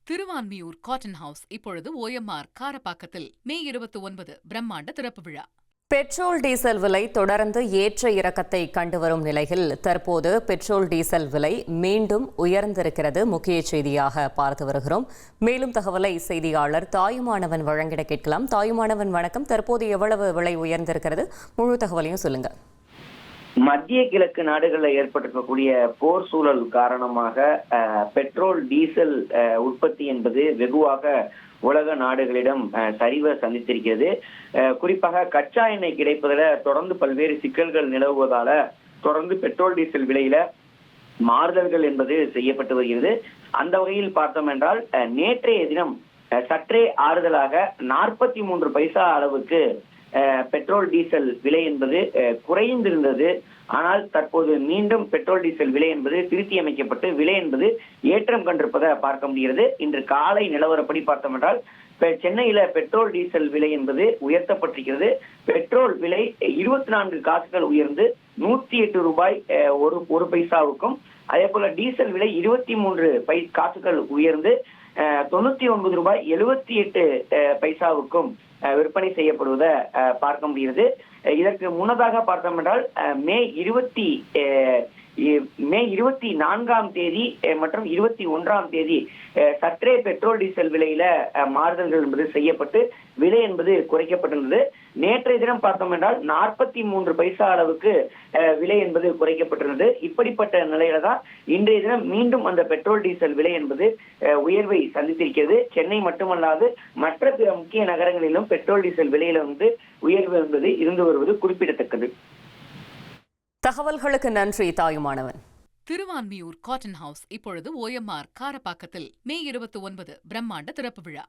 Thiruvanmiyur cotton house இப்பொழுது OMR காரப்பாக்கத்தில் மே 29 பிரம்மாண்ட திறப்பு விழா. பெட்ரோல் டீசல் விலை தொடர்ந்து ஏற்ற இறக்கத்தை கண்டு வரும் நிலையில் தற்போது பெட்ரோல் டீசல் விலை மீண்டும் உயர்ந்திருக்கிறது. முக்கிய செய்தியாக பார்த்து வருகிறோம். மேலும் தகவலை செய்தியாளர் தாயுமானவன் வழங்கிட கேட்கலாம். தாயுமானவன் வணக்கம். தற்போது எவ்வளவு விலை உயர்ந்திருக்கிறது? முழு தகவலையும் சொல்லுங்க. மத்திய கிழக்கு நாடுகளில் ஏற்பட்டிருக்கக்கூடிய போர் சூழல் காரணமாக பெட்ரோல் டீசல் உற்பத்தி என்பது வெகுவாக உலக நாடுகளிடம் சரிவை சந்தித்திருக்கிறது. குறிப்பாக கச்சா எண்ணெய் கிடைப்பதில் தொடர்ந்து பல்வேறு சிக்கல்கள் நிலவுவதால தொடர்ந்து பெட்ரோல் டீசல் விலையில மாறுதல்கள் என்பது செய்யப்பட்டு வருகிறது. அந்த வகையில் பார்த்தோம் என்றால் நேற்றைய தினம் சற்றே ஆறுதலாக 43 பைசா அளவுக்கு பெட்ரோல் டீசல் விலை என்பது குறைந்திருந்தது. ஆனால் தற்போது மீண்டும் பெட்ரோல் டீசல் விலை என்பது திருத்தி அமைக்கப்பட்டு விலை என்பது ஏற்றம் கண்டிருப்பதை பார்க்க முடிகிறது. இன்று காலை நிலவரப்படி பார்த்தோம் என்றால் சென்னையில பெட்ரோல் டீசல் விலை என்பது உயர்த்தப்பட்டிருக்கிறது. பெட்ரோல் விலை 24 காசுகள் உயர்ந்து 108 ரூபாய் ஒரு பைசாவுக்கும், அதே போல டீசல் விலை 23 காசுகள் உயர்ந்து 99 ரூபாய் 78 பைசாவுக்கும் விற்பனை செய்யப்படுவதை பார்க்க முடிகிறது. இதற்கு முன்னதாக பார்த்தோம் என்றால் மே 24ஆம் தேதி மற்றும் 21ஆம் தேதி சற்றே பெட்ரோல் டீசல் விலையில மாறுதல்கள் என்பது செய்யப்பட்டு விலை என்பது குறைக்கப்பட்டிருந்தது. நேற்றைய தினம் பார்த்தோம் என்றால் 43 பைசா அளவுக்கு விலை என்பது குறைக்கப்பட்டிருந்தது. இப்படிப்பட்ட நிலையில தான் இன்றைய தினம் மீண்டும் அந்த பெட்ரோல் டீசல் விலை என்பது உயர்வை சந்தித்திருக்கிறது. சென்னை மட்டுமல்லாது மற்ற பிற முக்கிய நகரங்களிலும் பெட்ரோல் டீசல் விலையில வந்து உயர்வு என்பது இருந்து வருவது குறிப்பிடத்தக்கது. தகவல்களுக்கு நன்றி தாயுமானவன். திருவான்மியூர் காட்டன் ஹவுஸ் இப்பொழுது OMR காரப்பாக்கத்தில் மே 29 பிரம்மாண்ட திறப்பு விழா.